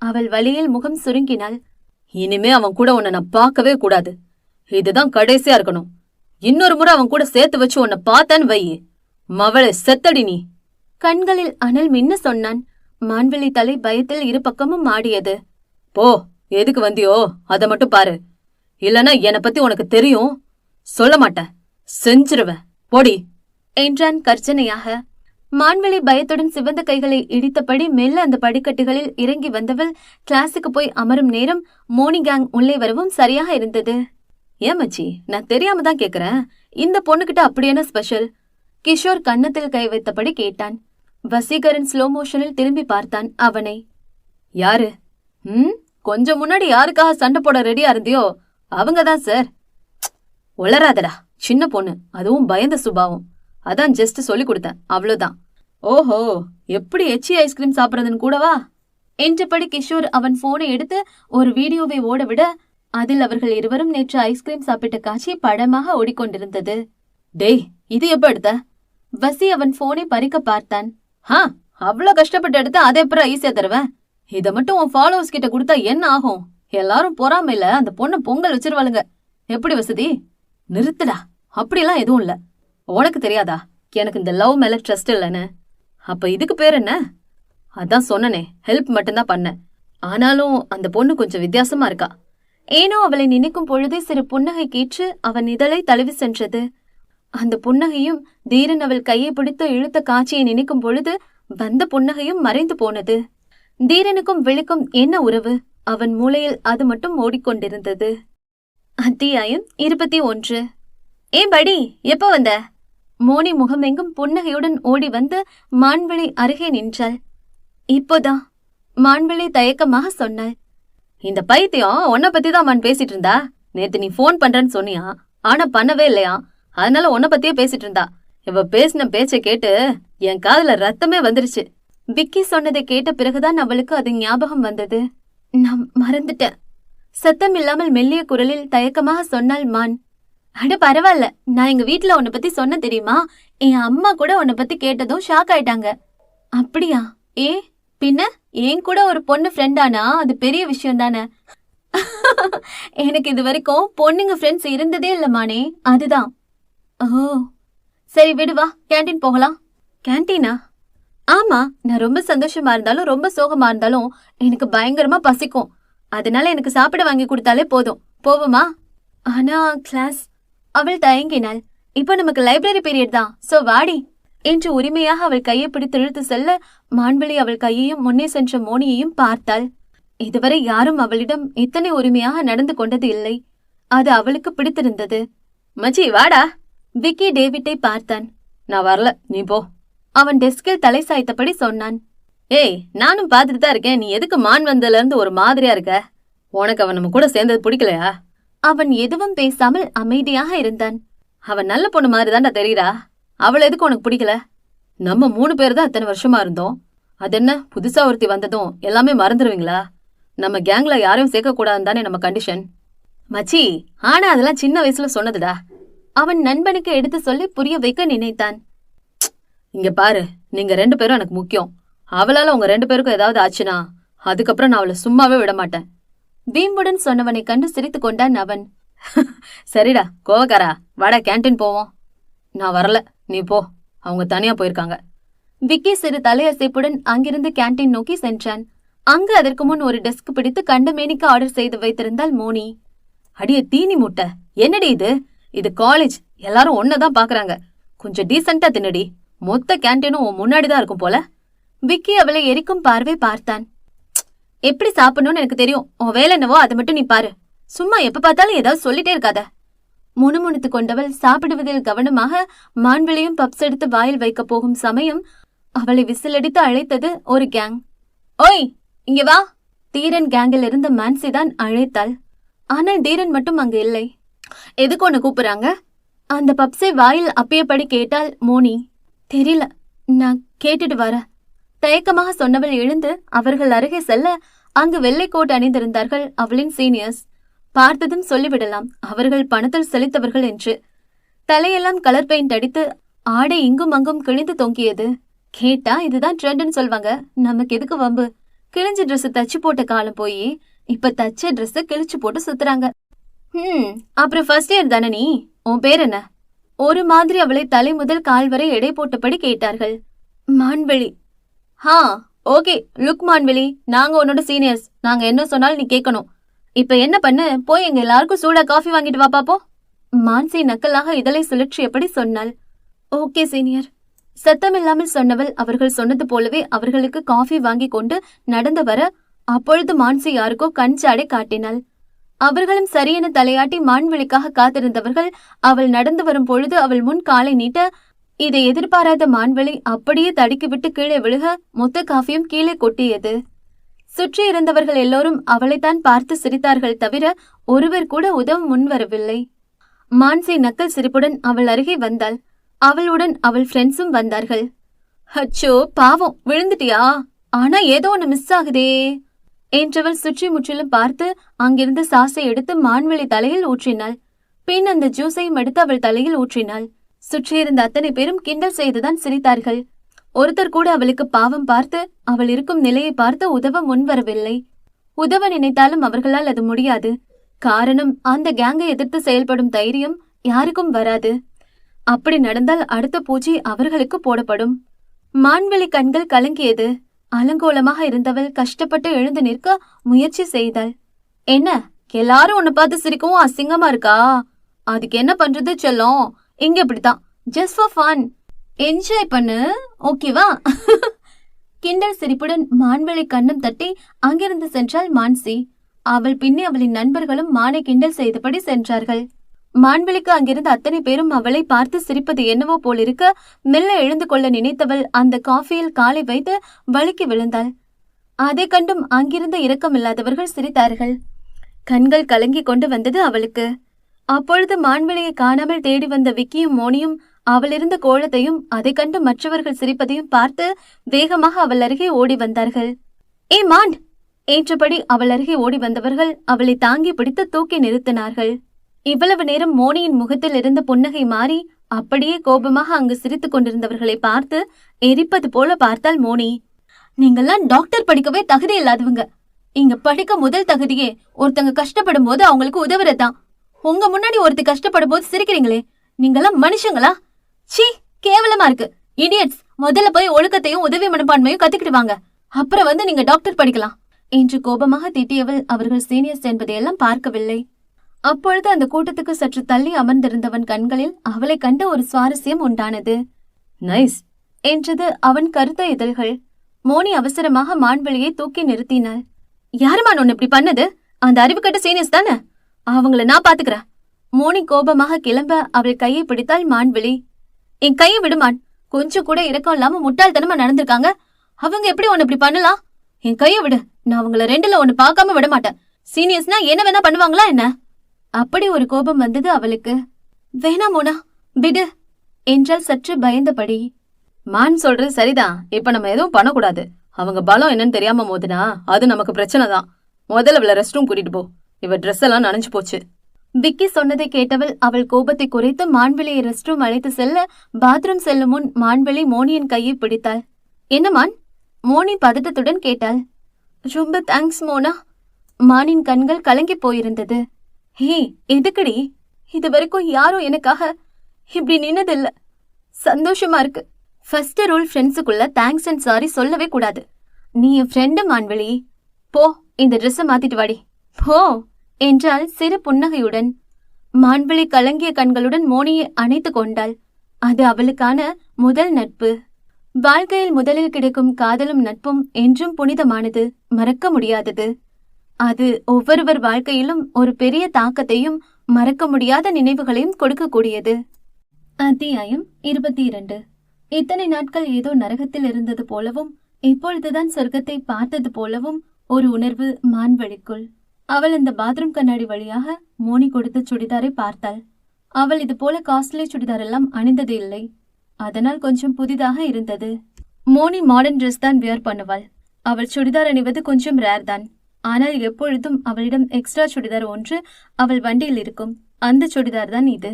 அவள் வலியில் முகம் சுருங்கினாள். இனிமே அவன் கூட உன்னை நான் பார்க்கவே கூடாது. இதுதான் கடைசியா இருக்கணும். இன்னொரு முறை அவன் கூட சேர்த்து வச்சு உன்னை பார்த்தான்னு வை, மவளை செத்தடி நீ. கண்களில் அனல் மின்ன சொன்னான். மான்விழி தலை பயத்தில் இரு பக்கமும் ஆடியது. போ, எதுக்கு வந்தியோ அத மட்டும் பாரு. இல்லனா என்னை பத்தி உனக்கு தெரியும், சொல்ல மாட்டேன், செஞ்சிருவேன், போடி என்றான் கர்ஜனையாக. மான்விழி பயத்துடன் சிவந்த கைகளை இடித்தபடி மெல்ல அந்த படிக்கட்டுகளில் இறங்கி வந்தவள் கிளாஸுக்கு போய் அமரும் நேரம் மோனி கேங் உள்ளே வரவும் சரியாக இருந்தது. ஏன் மச்சி, நான் தெரியாம தான் கேக்குறேன், இந்த பொண்ணுகிட்ட அப்படி என்ன ஸ்பெஷல்? கிஷோர் கன்னத்தில் கை வைத்தபடி கேட்டான். வசீகரன் ஸ்லோ மோஷனில் திரும்பி பார்த்தான் அவனை. யாரு? கொஞ்சம் முன்னாடி யாருக்காக சண்டை போட ரெடியா இருந்தியோ அவங்கதான் சார். உளராதடா, சின்ன பொண்ணு, அதுவும் பயந்த சுபாவம். அதான் ஜஸ்ட் சொல்லி கொடுத்தேன், அவ்வளவுதான். ஓஹோ, எப்படி எச்சி ஐஸ்கிரீம் சாப்பிட்றதுன்னு கூடவா என்றபடி கிஷோர் அவன் போனை எடுத்து ஒரு வீடியோவை ஓடவிட அதில் அவர்கள் இருவரும் நேற்று ஐஸ்கிரீம் சாப்பிட்ட காட்சி படமாக ஓடிக்கொண்டிருந்தது. டேய், இது எப்ப எடுத்த? வசி அவன் போனை பறிக்க பார்த்தான். அவ்வளவு கஷ்டப்பட்டு எடுத்து அதை எப்பறம் ஈஸியா தருவேன்? இதை மட்டும் உன் ஃபாலோவர்ஸ் கிட்ட கொடுத்தா என்ன ஆகும்? எல்லாரும் பொறாமையில அந்த பொண்ணை பொங்கல் வச்சிருவாளுங்க. எப்படி வசதி? நிறுத்துடா, அப்படிலாம் எதுவும் இல்ல. உனக்கு தெரியாதா எனக்கு இந்த லவ் மேல ட்ரஸ்ட் இல்லைன்னு? அப்ப இதுக்கு பேர் என்ன? அதான் சொன்னனே, ஹெல்ப் மட்டும்தான் பண்ண. ஆனாலும் அந்த பொண்ணு கொஞ்சம் வித்தியாசமா இருக்கா. ஏனோ அவளை நினைக்கும் பொழுதே சிறு புன்னகை கேற்று அவன் இதழை தழுவி சென்றது. அந்த புன்னகையும் தீரன் அவள் கையை பிடித்து இழுத்த காட்சியை நினைக்கும் பொழுது வந்த புன்னகையும் மறைந்து போனது. தீரனுக்கும் விழிக்கும் என்ன உறவு? அவன் மூளையில் அது மட்டும் ஓடிக்கொண்டிருந்தது. அத்தியாயம் 21. ஏன் படி, எப்ப வந்த? மோனி முகமெங்கும் புன்னகையுடன் ஓடி வந்து மான்விழி அருகே நின்றாள். இப்போதான், மான்விழி தயக்கமாக சொன்னாள். இந்த பைத்தியம் உன்னை பத்தி தான் மான் பேசிட்டு இருந்தா. நேத்து நீ போன் பண்றேன்னு சொன்னியா, ஆனா பண்ணவே இல்லையா, அதனால உன்னை பத்தியே பேசிட்டு இருந்தா. இவ பேசின பேச்சை கேட்டு என் காதுல ரத்தமே வந்துருச்சு. விக்கி சொன்னதை கேட்ட பிறகுதான் அவளுக்கு அது ஞாபகம் வந்தது. நான் மறந்துட்டேன். சத்தம் இல்லாமல் மெல்லிய குரலில் தயக்கமாக சொன்னாள் மான். அட பரவாயில்ல, நான் எங்க வீட்டுல உன்னை பத்தி சொன்ன தெரியுமா? என் அம்மா கூட உன்னை பத்தி கேட்டதும் ஷாக் ஆயிட்டாங்க. அப்படியா? பின்ன என் கூட ஒரு பொண்ணு ஃப்ரெண்டானா அது பெரிய விஷயம் தானே. எனக்கு இது வரைக்கும் பொண்ணுங்க ஃப்ரெண்ட்ஸ் இருந்ததே இல்லமானே, அதுதான். ஓ சரி, விடுவா, கேண்டீன் போகலாம். கேண்டீனா? ஆமா, நான் ரொம்ப சந்தோஷமா இருந்தாலும் ரொம்ப சோகமா இருந்தாலும் எனக்கு பயங்கரமா பசிக்கும். அதனால எனக்கு சாப்பிட வாங்கி கொடுத்தாலே போதும். போவோமா? ஆனா கிளாஸ். அவள் தயங்கினாள். இப்ப நமக்கு லைப்ரரி பீரியட் தான், சோ வாடி என்று உரிமையாக அவள் கையை பிடித்து இழுத்து செல்ல மான்விழி அவள் கையையும் முன்னே சென்ற மோனியையும் பார்த்தாள். இதுவரை யாரும் அவளிடம் இத்தனை உரிமையாக நடந்து கொண்டது இல்லை. அது அவளுக்கு பிடித்திருந்தது. மச்சி வாடா. விக்கி டேவிட்டை பார்த்தான். நான் வரல, நீ போ. அவன் டெஸ்கில் தலை சாய்த்தபடி சொன்னான். ஏய், நானும் பார்த்துட்டு தான் இருக்கேன். நீ எதுக்கு மான் வந்ததுல இருந்து ஒரு மாதிரியா இருக்க? உனக்கு அவன் நம்ம கூட சேர்ந்தது பிடிக்கலையா? அவன் எதுவும் பேசாமல் அமைதியாக இருந்தான். அவன் நல்ல பொண்ணு மாதிரி தான்டா தெரியுறா. அவள் எதுக்கு உனக்கு பிடிக்கல? நம்ம 3 பேர் தான் அத்தனை வருஷமா இருந்தோம். அது என்ன புதுசா ஒருத்தி வந்ததும் எல்லாமே மறந்துடுவீங்களா? நம்ம கேங்ல யாரையும் சேர்க்க கூடாதுன்னு தானே நம்ம கண்டிஷன். மச்சி, ஆனா அதெல்லாம் சின்ன வயசுல சொன்னதுடா. அவன் நண்பனுக்கு எடுத்து சொல்லி புரிய வைக்க நினைத்தான். இங்க பாரு, நீங்க 2 பேரும் எனக்கு முக்கியம். அவளால உங்க 2 பேருக்கும் ஏதாவது ஆச்சுன்னா அதுக்கப்புறம் நான் அவளை சும்மாவே விட மாட்டேன். வீம்புடன் சொன்னவனை கண்டு சிரித்து கொண்டான் அவன். சரிடா கோவக்காரா, வாடா கேண்டீன் போவோம். நான் வரல, நீ போ. அவங்க தனியா போயிருக்காங்க. விக்கி சிறு தலையசைப்புடன் அங்கிருந்து கேண்டீன் நோக்கி சென்றான். அங்கு அதற்கு முன் ஒரு டெஸ்க் பிடித்து கண்டமேனிக்கு ஆர்டர் செய்து வைத்திருந்தாள் மோனி. அடியே தீனி முட்டை, என்னடி இது? இது காலேஜ், எல்லாரும் ஒன்னதான் பாக்குறாங்க. கொஞ்சம் டீசென்டா தின்னடி. மொத்த கேண்டீனும் உன் முன்னாடிதான் இருக்கும் போல. விக்கி அவளை எரிக்கும் பார்வை பார்த்தான். எப்படி சாப்பிடணும்னு எனக்கு தெரியும். உன் வேலை என்னவோ அதை மட்டும் நீ பாரு. சும்மா எப்ப பார்த்தாலும் ஏதாவது சொல்லிட்டே இருக்காத. முணுமுணுத்து கொண்டவள் சாப்பிடுவதில் கவனமாக மான்விழியும் பப்ஸ் எடுத்து வாயில் வைக்க போகும் சமயம் அவளை விசிலடித்து அழைத்தது ஒரு கேங். ஓய், இங்க வா. தீரன் கேங்கில் இருந்த மான்சி தான் அழைத்தாள். ஆனால் தீரன் மட்டும் அங்கு இல்லை. எதுக்கு ஒன்னு கூப்பிடுறாங்க? அந்த பப்ஸை வாயில் அப்பியபடி கேட்டாள் மோனி. தெரியல, நான் கேட்டுட்டு வர. தயக்கமாக சொன்னவள் எழுந்து அவர்கள் அருகே செல்ல அங்கு வெள்ளை கோட் அணிந்திருந்தார்கள் அவளின் சீனியர்ஸ். பார்த்ததும் சொல்லிவிடலாம் அவர்கள் பணத்தில் செலுத்தவர்கள் என்று. தலையெல்லாம் கலர் பெயிண்ட் அடித்து ஆடை இங்கும் அங்கும் கிழிந்து தொங்கியது. கேட்டா இதுதான் ட்ரெண்ட்னு சொல்வாங்க. நமக்கு எதுக்கு வம்பு? கிழிஞ்ச ட்ரெஸ் தச்சு போட்ட காலம் போய் இப்ப தச்ச ட்ரெஸ் கிழிச்சு போட்டு சுத்துறாங்க. அப்புறம் ஃபர்ஸ்ட் இயர் தானே நீ? உன் பேர் என்ன? ஒரு மாதிரி அவளை தலை முதல் கால் வரை எடை போட்டபடி கேட்டார்கள். மான்வெளி. ஓகே, லுக் மான்வெளி, நாங்க உன்னோட சீனியர்ஸ். நாங்க என்ன சொன்னாலும் நீ கேட்கணும். இப்ப என்ன பண்ணு, போய் எங்க எல்லாருக்கும் சூடா காஃபி வாங்கிட்டு வா பாப்போம். மான்சி நக்கலாக இதழை சுழற்றியபடி சொன்னாள். Okay senior. சத்தமில்லாமல் சொன்னவள் அவர்கள் சொன்னது போலவே அவர்களுக்கு காஃபி வாங்கி கொண்டு நடந்து வர, அப்பொழுது மான்சி யாருக்கோ கண் சாடை காட்டினாள். அவர்களும் சரியென தலையாட்டி மான்விழிக்காக காத்திருந்தவர்கள் அவள் நடந்து வரும் பொழுது அவள் முன் காலை நீட்ட, இதை எதிர்பாராத மான்விழி அப்படியே தடுக்கிவிட்டு கீழே விழுக மொத்த காஃபியும் கீழே கொட்டியது. சுற்றி இருந்தவர்கள் எல்லோரும் அவளைத்தான் பார்த்து சிரித்தார்கள் தவிர ஒருவர் கூட உதவ முன்வரவில்லை. மான்சி நக்கல் சிரிப்புடன் அவள் அருகே வந்தாள். அவளுடன் அவள் ஃப்ரெண்ட்ஸும் வந்தார்கள். அச்சோ பாவம், விழுந்துட்டியா? ஆனா ஏதோ ஒன்னு மிஸ் ஆகுதே என்றவள் சுற்றி முற்றிலும் பார்த்து அங்கிருந்து சாசை எடுத்து மான்விழி தலையில் ஊற்றினாள். பின் அந்த ஜூஸையும் எடுத்து அவள் தலையில் ஊற்றினாள். சுற்றியிருந்த அத்தனை பேரும் கிண்டல் செய்துதான் சிரித்தார்கள். ஒருத்தர் கூட அவளுக்கு பாவம் பார்த்து அவள் இருக்கும் நிலையை பார்த்து உதவ முன்வரவில்லை. உதவ நினைத்தாலும் அவர்களால் அது முடியாது. காரணம், அந்த கேங்கை எதிர்த்து செயல்படும் தைரியம் யாருக்கும் வராது. அப்படி நடந்தால் அடுத்த பூச்சி அவர்களுக்கு போடப்படும். மான்விழி கண்கள் கலங்கியது. அலங்கோலமாக இருந்தவள் கஷ்டப்பட்டு எழுந்து நிற்க முயற்சி செய்தாள். என்ன, எல்லாரும் உன்னை பார்த்து சிரிக்கவும் அசிங்கமா இருக்கா? அதுக்கு என்ன பண்றது செல்லம், இங்க இப்படித்தான், ஜஸ்ட் ஃபார் ஃபன், என்ஜாய் பண்ணு, ஓகேவா? கிண்டல் சிரிப்புடன் மான்விழி கண்ணம் தட்டி அங்கிருந்து சென்றாள் மான்சி. அவள் பின்னே அவளின் நண்பர்களும் மானை கிண்டல் செய்தபடி சென்றார்கள். மான்விழிக்கு அங்கிருந்து அத்தனை பேரும் அவளை பார்த்து சிரிப்பது என்னவோ போலிருக்க மெல்ல எழுந்து கொள்ள நினைத்தவள் அந்த காஃபியில் காலை வைத்து வழுக்கி விழுந்தாள். அதை கண்டும் அங்கிருந்து இரக்கமில்லாதவர்கள் சிரித்தார்கள். கண்கள் கலங்கி கொண்டு வந்தது அவளுக்கு. அப்பொழுது மான்விழியை காணாமல் தேடி வந்த விக்கியும் மோனியும் அவள் இருந்த கோலத்தையும் அதை கண்டு மற்றவர்கள் சிரிப்பதையும் பார்த்து வேகமாக அவள் அருகே ஓடி வந்தார்கள். ஏ மான் என்றபடி அவள் அருகே ஓடி வந்தவர்கள் அவளை தாங்கி பிடித்து தூக்கி நிறுத்தினார்கள். இவ்வளவு நேரம் மோனியின் முகத்தில் இருந்த புன்னகை மாறி அப்படியே கோபமாக அங்கு சிரித்துக் கொண்டிருந்தவர்களை பார்த்து எரிப்பது போல பார்த்தாள் மோனி. நீங்கெல்லாம் டாக்டர் படிக்கவே தகுதி இல்லாதவங்க. இங்க படிக்க முதல் தகுதியே ஒருத்தங்க கஷ்டப்படும் போது அவங்களுக்கு உதவுறதுதான். உங்க முன்னாடி ஒருத்தி கஷ்டப்படும் போது சிரிக்கிறீங்களே, நீங்கெல்லாம் மனுஷங்களா? சீ, கேவலமா இருக்கு. இடியட்ஸ், முதல்ல போய் ஒழுக்கத்தையும் உதவி மனப்பான்மையும் கத்துக்கிட்டு வாங்க, அப்புறம் வந்து நீங்க டாக்டர் படிக்கலாம் என்று கோபமாக திட்டியவள் அவர்கள் சீனியர்ஸ் என்பதையெல்லாம் பார்க்கவில்லை. அப்பொழுது அந்த கூட்டத்துக்கு சற்று தள்ளி அமர்ந்திருந்தவன் கண்களில் அவளை கண்டு ஒரு சுவாரஸ்யம் உண்டானது. நைஸ் என்றது அவன் கருத்த இதழ்கள். மோனி அவசரமாக மான்விழியை தூக்கி நிறுத்தினாள். யாருமான் ஒன்னு இப்படி பண்ணது? அந்த அறிவு கட்ட சீனியர்ஸ் தானே, அவங்கள நான் பாத்துக்கிறேன். மோனி கோபமாக கிளம்ப அவள் கையை பிடித்தாள் மான்விழி. என் கையை விடுமான், கொஞ்சம் கூட இரக்கம் இல்லாம முட்டாள்தனமா நடந்திருக்காங்க. அவங்க எப்படி ஒன்னு இப்படி பண்ணலாம்? என் கையை விடு, நான் அவங்கள ரெண்டுல ஒன்னு பார்க்காம விட மாட்டேன். சீனியர்ஸ்னா என்ன வேணா பண்ணுவாங்களா என்ன? அப்படி ஒரு கோபம் வந்தது அவளுக்கு. வேணா மோனா, விடு என்றால் சற்று பயந்தபடி. மான் சொல்றது சரிதான், இப்ப நம்ம எதுவும் பண்ணக்கூடாது. அவங்க பலம் என்னன்னு தெரியாம மோதுனா அது நமக்கு பிரச்சனை தான். முதல்ல அவளை ரெஸ்ட் ரூம் கூட்டிட்டு போ, இவ ட்ரெஸ் எல்லாம் நனைஞ்சு போச்சு. விக்கி சொன்னதை கேட்டவள் அவள் கோபத்தை குறைத்து மான்விழியை ரெஸ்ட் ரூம் அழைத்து செல்ல பாத்ரூம் செல்லும் முன் மான்விழி மோனியின் கையை பிடித்தாள். என்ன மான்? மோனி பதட்டத்துடன் கேட்டாள். ரொம்ப தேங்க்ஸ் மோனா. மானின் கண்கள் கலங்கி போயிருந்தது. ஹே, எதுக்குடி? இது வரைக்கும் யாரும் எனக்காக இப்படி நின்னதில்ல. சந்தோஷமா இருக்கு. ஃபர்ஸ்ட் ரூல், ஃப்ரெண்ட்ஸுக்குள்ள தேங்க்ஸ் அண்ட் சாரி சொல்லவே கூடாது. நீ என் ஃப்ரெண்டு மான்விழி. போ, இந்த ட்ரெஸ்ஸை மாத்திட்டு வாடி போ என்றாள் சிறு புன்னகையுடன். மான்விழி கலங்கிய கண்களுடன் மோனியை அணைத்து கொண்டாள். அது அவளுக்கான முதல் நட்பு. வாழ்க்கையில் முதலில் கிடைக்கும் காதலும் நட்பும் என்றும் புனிதமானது, மறக்க முடியாதது. அது ஒவ்வொருவர் வாழ்க்கையிலும் ஒரு பெரிய தாக்கத்தையும் மறக்க முடியாத நினைவுகளையும் கொடுக்கக்கூடியது. அத்தியாயம் 22. இத்தனை நாட்கள் ஏதோ நரகத்தில் இருந்தது போலவும் இப்பொழுதுதான் சொர்க்கத்தை பார்த்தது போலவும் ஒரு உணர்வு மான்விழிக்குள். அவள் அந்த பாத்ரூம் கண்ணாடி வழியாக மோனி கொடுத்த சுடிதாரை பார்த்தாள். அவள் இது போல காஸ்ட்லி சுடிதார் எல்லாம் அணிந்தது இல்லை. அதனால் கொஞ்சம் புதிதாக இருந்தது. மோனி மாடர்ன் ட்ரெஸ் தான் வியர் பண்ணுவாள். அவள் சுடிதார் அணிவது கொஞ்சம் ரேர் தான். ஆனால் எப்பொழுதும் அவளிடம் எக்ஸ்ட்ரா சுடிதார் ஒன்று அவள் வண்டியில் இருக்கும். அந்த சுடிதார் தான் இது.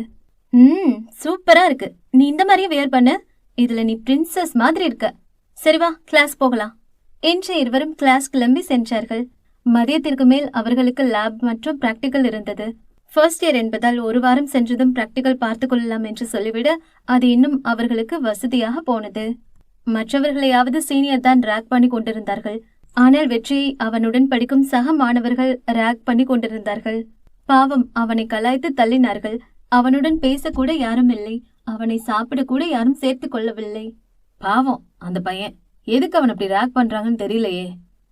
சூப்பரா இருக்கு. நீ இந்த மாதிரியே வியர் பண்ண. இதுல நீ பிரின்சஸ் மாதிரி இருக்க. சரி வா, கிளாஸ் போகலாம் என்று இருவரும் கிளாஸ் கிளம்பி சென்றார்கள். மதியத்திற்கு மேல் அவர்களுக்கு லேப் மற்றும் பிராக்டிகல் இருந்தது. ஃபர்ஸ்ட் இயர் என்பதால் ஒரு வாரம் சென்றதும் பிராக்டிகல் பார்த்து கொள்ளலாம் என்று சொல்லிவிட அது இன்னும் அவர்களுக்கு வசதியாக போனது. மற்றவர்களையாவது சீனியர் தான் ரேக் பண்ணி கொண்டிருந்தார்கள். ஆனால் வெற்றியை அவனுடன் படிக்கும் சக மாணவர்கள் ரேக் பண்ணி கொண்டிருந்தார்கள். பாவம், அவனை கலாய்த்து தள்ளினார்கள். அவனுடன் பேசக்கூட யாரும் இல்லை. அவனை சாப்பிட கூட யாரும் சேர்த்து கொள்ளவில்லை. பாவம் அந்த பையன், எதுக்கு அவன் அப்படி ரேக் பண்றாங்கன்னு தெரியலையே.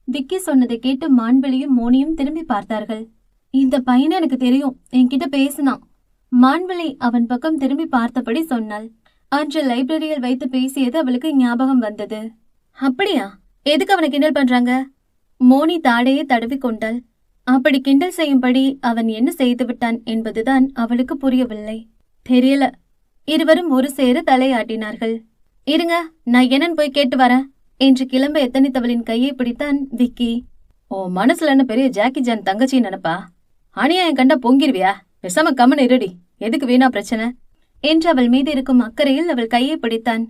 விக்கி சொன்னதை கேட்டு மான்விழியும் மோனியும் திரும்பி பார்த்தார்கள். இந்த பையனை எனக்கு தெரியும், என்கிட்ட பேசினான். மான்விழி அவன் பக்கம் திரும்பி பார்த்தபடி சொன்னாள். அன்று லைப்ரரியில் வைத்து பேசியது அவளுக்கு ஞாபகம் வந்தது. அப்படியா? எதுக்கு அவனை கிண்டல் பண்றாங்க? மோனி தாடையை தடவி கொண்டாள். அப்படி கிண்டல் செய்யும்படி அவன் என்ன செய்து விட்டான் என்பதுதான் அவளுக்கு புரியவில்லை. தெரியல. இருவரும் ஒரு சேர தலையாட்டினார்கள். இருங்க, நான் என்னன்னு போய் கேட்டு வரேன் என்று கிளம்ப எத்தனித்தவளின் கையை பிடித்தான் விக்கி. ஓ மனசுல என்ன பெரிய ஜாக்கி ஜான் தங்கச்சி நினைப்பா? அநியாயம் கண்டா பொங்கிருவியா? பேசாம கம்மன் இருடி, எதுக்கு வீணா பிரச்சனை என்று அவள் மீது இருக்கும் அக்கறையில் அவள் கையை பிடித்தான்.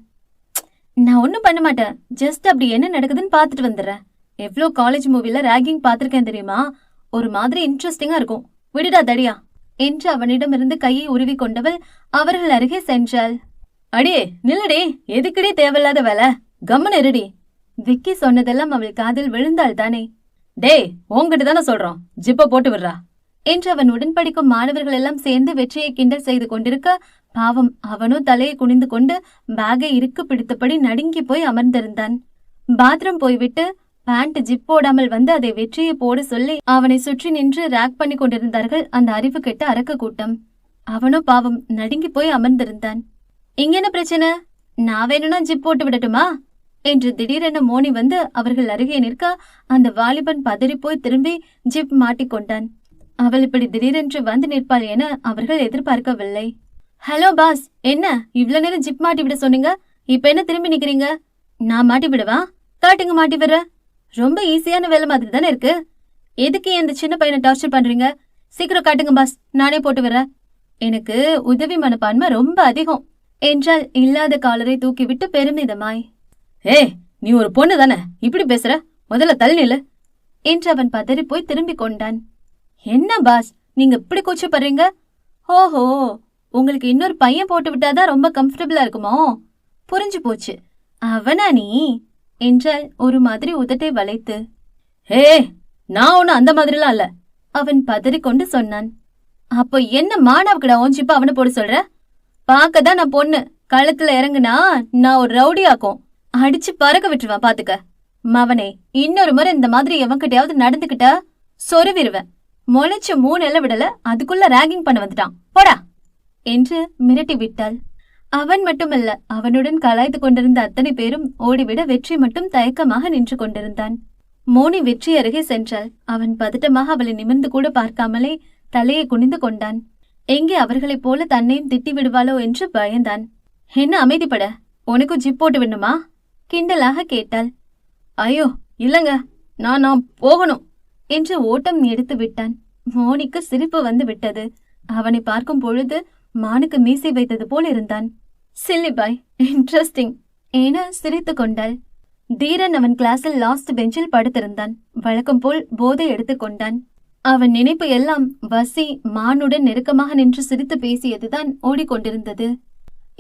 நான் ஒன்னும் பண்ண மாட்டேன், ஜஸ்ட் அப்படி என்ன நடக்குதுன்னு பாத்துட்டு வந்துடுறேன். எவ்வளோ காலேஜ் மூவில ராகிங் பாத்திருக்கேன் தெரியுமா? ஒரு மாதிரி இன்ட்ரெஸ்டிங்கா இருக்கும், விடுடா தடியா என்று அவனிடமிருந்து கையை உருவி கொண்டவள் அவர்கள் அருகே சென்றாள். அடியே நில்லடி, எதுக்கடி தேவையில்லாத வேலை, கம்மன் இருடி. விக்கி சொன்னதெல்லாம் அவள் காதில் விழுந்தாள் தானே. டேய், உங்ககிட்ட தானே சொல்றோம், ஜிப்ப போட்டு விடுறா என்று அவன் உடன் படிக்கும் மாணவர்கள் எல்லாம் சேர்ந்து வெற்றியை கிண்டல் செய்து கொண்டிருக்க, பாவம் அவனோ தலையை குனிந்து கொண்டு பேகை இறுக்கு பிடித்தபடி நடுங்கி போய் அமர்ந்திருந்தான். பாத்ரூம் போய்விட்டு பேண்ட் ஜிப் போடாமல் வந்து அதை வெற்றியை போட சொல்லி அவனை சுற்றி நின்று ரேக் பண்ணி கொண்டிருந்தார்கள் அந்த அறிவு கெட்ட அரக்க கூட்டம். அவனோ பாவம் நடுங்கி போய் அமர்ந்திருந்தான். இங்க என்ன பிரச்சனை? நான் வேணும்னா ஜிப் போட்டு விடட்டுமா என்று திடீரென மோனி வந்து அவர்கள் அருகே நிற்க, அந்த வாலிபன் பதறி போய் திரும்பி ஜிப் மாட்டிக்கொண்டான். அவள் இப்படி திடீரென்று வந்து நிற்பாள் என அவர்கள் எதிர்பார்க்கவில்லை. ஹலோ பாஸ், என்ன இவ்வளவு நேரம் ஜிப் மாட்டி விட சொன்னீங்க, இப்ப என்ன திரும்பி நிக்கிறீங்க? நான் மாட்டி விடவா? காட்டுங்க மாட்டி விடுற. ரொம்ப ஈஸியான வேலை மாதிரி தானே இருக்கு. எதுக்கு இந்த சின்ன பையனை டார்ச்சர் பண்றீங்க? சீக்கிரம் காட்டுங்க பாஸ், நானே போட்டு விடுறேன். எனக்கு உதவி மனப்பான்மை ரொம்ப அதிகம் என்றால் இல்லாத காலரை தூக்கிவிட்டு பெருமிதமாய். ஏய், நீ ஒரு பொண்ணு தானே, இப்படி பேசுற? முதல்ல தள்ளி நில்லு என்று அவன் பதறி போய் திரும்பி கொண்டான். என்ன பாஸ், நீங்க இப்படி கூச்சப்படுறீங்க? ஓஹோ, உங்களுக்கு இன்னொரு பையன் போட்டு விட்டாதான் ரொம்ப கம்ஃபர்டபுளா இருக்குமோ? புரிஞ்சு போச்சு, அவனா நீ என்றால் ஒரு மாதிரி உதட்டை வளைத்து. ஏ, நான் ஒண்ணு அந்த மாதிரிலாம் இல்ல அவன் பதறிக்கொண்டு சொன்னான். அப்போ என்ன மாணவக்கடா ஓஞ்சிப்பா அவனை போட சொல்ற? பாக்கதான் நான் பொண்ணு, களத்துல இறங்குனா நான் ஒரு ரவுடி ஆக்கும், அடிச்சு பறக்க விட்டுருவான் பாத்துக்க. மவனே, இன்னொரு முறை இந்த மாதிரி எவன்கிட்டயாவது நடந்துகிட்டா சொருவிருவேன். முளைச்சு 3 எல்லாம் விடல, அதுக்குள்ள ராகிங் பண்ண வந்துட்டான், போடா என்று மிரட்டி விட்டாள். அவன் மட்டுமல்ல, அவனுடன் கலாய்த்து கொண்டிருந்த அத்தனை பேரும் ஓடிவிட வெற்றி மட்டும் தயக்கமாக நின்று கொண்டிருந்தான். மோனி வெற்றி அருகே சென்றாள். அவன் பதட்டமாக அவளை நிமிர்ந்து கூட பார்க்காமலே தலையை குனிந்து கொண்டான். எங்கே அவர்களைப் போல தன்னையும் திட்டி விடுவாளோ என்று பயந்தான். என்ன அமைதிப்பட, உனக்கும் ஜிப் போட்டு விடணுமா கிண்டலாக கேட்டாள். ஐயோ இல்லங்க, நான் போகணும் என்று ஓட்டம் எடுத்து விட்டான். மோனிக்கு சிரிப்பு வந்து விட்டது. அவனை பார்க்கும் பொழுது மானுக்கு மீசை வைத்தது போல் இருந்தான். சில்லி பாய், இன்ட்ரெஸ்டிங் என சிரித்து கொண்டாள். தீரன் அவன் கிளாஸில் லாஸ்ட் பெஞ்சில் படுத்திருந்தான். வழக்கம் போல் போதை எடுத்துக்கொண்டான். அவன் நினைப்பு எல்லாம் வசி மானுடன் நெருக்கமாக நின்று சிரித்து பேசியதுதான் ஓடிக்கொண்டிருந்தது.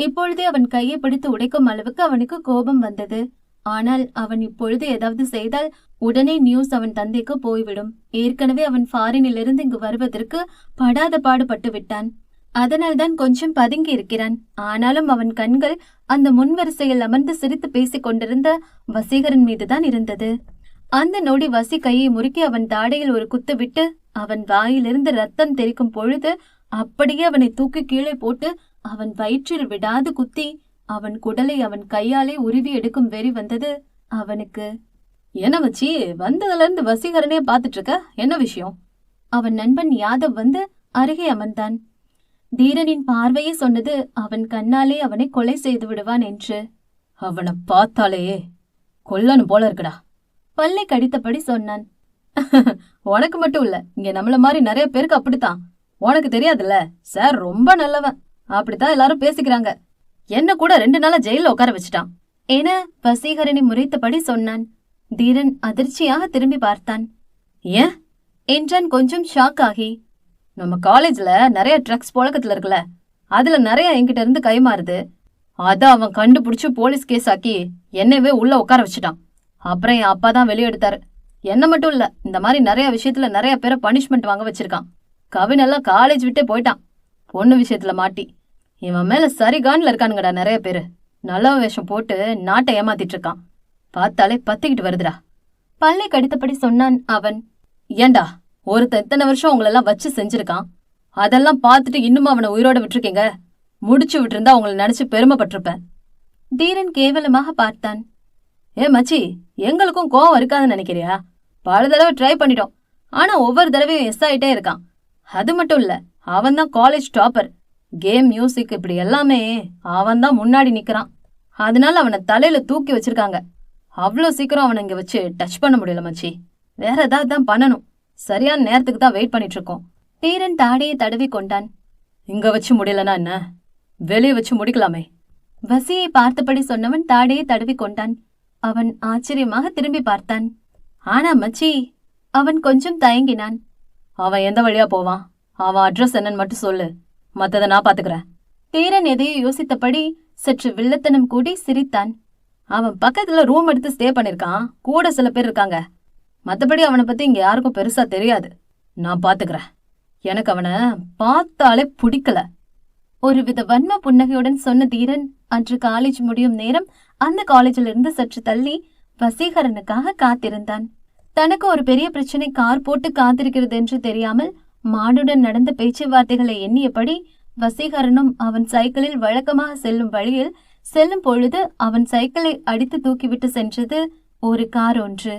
இப்பொழுதே அவன் கையை பிடித்து உடைக்கும் அளவுக்கு அவனுக்கு கோபம் வந்தது. ஆனால் அவன் இப்பொழுது ஏதாவது செய்தால் உடனே நியூஸ் அவன் தந்தைக்கு போய்விடும். ஏற்கனவே அவன் ஃபாரினிலிருந்து இங்கு வருவதற்கு படாத பாடுபட்டு விட்டான். அதனால்தான் கொஞ்சம் பதுங்கி இருக்கிறான். ஆனாலும் அவன் கண்கள் அந்த முன்வரிசையில் அமர்ந்து சிரித்து பேசிக் கொண்டிருந்த வசீகரன் மீதுதான் இருந்தது. அந்த நொடி வசி கையை முறுக்கி அவன் தாடையில் ஒரு குத்து விட்டு அவன் வாயிலிருந்து ரத்தம் தெறிக்கும் பொழுது அப்படியே அவனை தூக்கி கீழே போட்டு அவன் வயிற்றில் விடாது குத்தி அவன் குடலை அவன் கையாலே உருவி எடுக்கும் வெறி வந்தது அவனுக்கு. என்ன வச்சி, வந்ததுல இருந்து வசீகரனே பாத்துட்டு இருக்க, என்ன விஷயம்? அவன் நண்பன் யாதவ் வந்து அருகே அமர்ந்தான். தீரனின் பார்வையே சொன்னது அவன் கண்ணாலே அவனை கொலை செய்து விடுவான் என்று. அவனை பார்த்தாலே கொல்லணும் போல இருக்குடா, பல்லை கடித்தபடி சொன்னான். உனக்கு மட்டும் இல்ல, இங்க நம்மள மாதிரி நிறைய பேருக்கு அப்படித்தான். உனக்கு தெரியாதுல்ல, சார் ரொம்ப நல்லவன், அப்படித்தான் எல்லாரும் பேசிக்கிறாங்க. என்ன கூட 2 நாளா ஜெயில உட்கார வச்சுட்டான் என வசீகரனை முறைத்தபடி சொன்னான். தீரன் அதிர்ச்சியாக திரும்பி பார்த்தான். ஏன் என்றான் கொஞ்சம் ஷாக் ஆகி. நம்ம காலேஜ்ல நிறைய ட்ரக்ஸ் புழக்கத்துல இருக்குல்ல, அதுல நிறைய என்கிட்ட இருந்து கைமாறுது. அத அவன் கண்டுபிடிச்சு போலீஸ் கேஸ் ஆக்கி என்னவே உள்ள உட்கார வச்சுட்டான். அப்புறம் என் அப்பா தான் வெளியெடுத்தாரு. என்ன மட்டும் இல்ல, இந்த மாதிரி நிறைய விஷயத்துல நிறைய பேரை பனிஷ்மெண்ட் வாங்க வச்சிருக்கான். கவினெல்லாம் காலேஜ் விட்டே போயிட்டான், பொண்ணு விஷயத்துல மாட்டி. இவன் மேல சரிகான்ல இருக்கானுங்கடா நிறைய பேரு. நல்ல வேஷம் போட்டு நாட்டை ஏமாத்திட்டு இருக்கான். பார்த்தாலே பத்திக்கிட்டு வருதுடா. பல்லை கடித்தபடி சொன்னான் அவன். ஏண்டா ஒருத்தன் இத்தனை வருஷம் உங்களெல்லாம் வச்சு செஞ்சிருக்கான். அதெல்லாம் பார்த்துட்டு இன்னும் அவனை உயிரோட விட்டுருக்கீங்க. முடிச்சு விட்டுருந்தா உங்களை நினைச்சு பெருமைப்பட்டிருப்பேன். தீரன் கேவலமாக பார்த்தான். ஏ மச்சி, எங்களுக்கும் கோவம் இருக்காதுன்னு நினைக்கிறியா? பல தடவை ட்ரை பண்ணிட்டோம். ஆனா ஒவ்வொரு தடவையும் எஸ் ஆயிட்டே இருக்கான். அது மட்டும் இல்ல, அவன் தான் காலேஜ் டாப்பர். கேம், மியூசிக் இப்படி எல்லாமே அவன் தான் முன்னாடி நிக்கிறான். அதனால அவனை தலையில தூக்கி வச்சிருக்காங்க. அவ்வளோ சீக்கிரம் அவனை இங்க வச்சு டச் பண்ண முடியல மச்சி. வேற ஏதாவது தான் பண்ணணும். சரியான நேரத்துக்கு தான் வெயிட் பண்ணிட்டு இருக்கோம். தீரன் தாடியை தடவி கொண்டான். இங்க வச்சு முடியலன்னா என்ன, வெளியே வச்சு முடிக்கலாமே. வசியை பார்த்தபடி சொன்னவன் தாடியை தடவி கொண்டான். அவன் ஆச்சரியமாக திரும்பி பார்த்தான். ஆனா மச்சி, அவன் கொஞ்சம் தயங்கினான். அவன் எந்த வழியா போவான்? அவன் அட்ரஸ் என்னன்னு மட்டும் சொல்லு, மத்ததை நான் பாத்துக்கிறேன். தீரன் எதையோ யோசித்தபடி சற்று வில்லத்தனம் கூடி சிரித்தான். அவன் பக்கத்துல ரூம் எடுத்து ஸ்டே பண்ணிருக்கான். கூட சில பேர் இருக்காங்க. மத்தபடி அவனை பத்தி இங்க யாருக்கும் பெருசா தெரியாது. நான் பாத்துக்கிறேன். எனக்கு அவனை பார்த்தாலே பிடிக்கல. ஒருவித வன்ம புன்னகையுடன் சொன்ன தீரன் அன்று காலேஜ் முடியும் நேரம் அந்த காலேஜில் இருந்து சற்று தள்ளி வசீகரனுக்காக காத்திருந்தான். தனக்கு ஒரு பெரிய பிரச்சனை கார் போட்டு காத்திருக்கிறது என்று தெரியாமல் மாடுடன் நடந்த பேச்சுவார்த்தைகளை எண்ணியபடி வசீகரனும் அவன் சைக்கிளில் வழக்கமாக செல்லும் வழியில் செல்லும் பொழுது அவன் சைக்கிளை அடித்து தூக்கிவிட்டு சென்றது ஒரு கார் ஒன்று.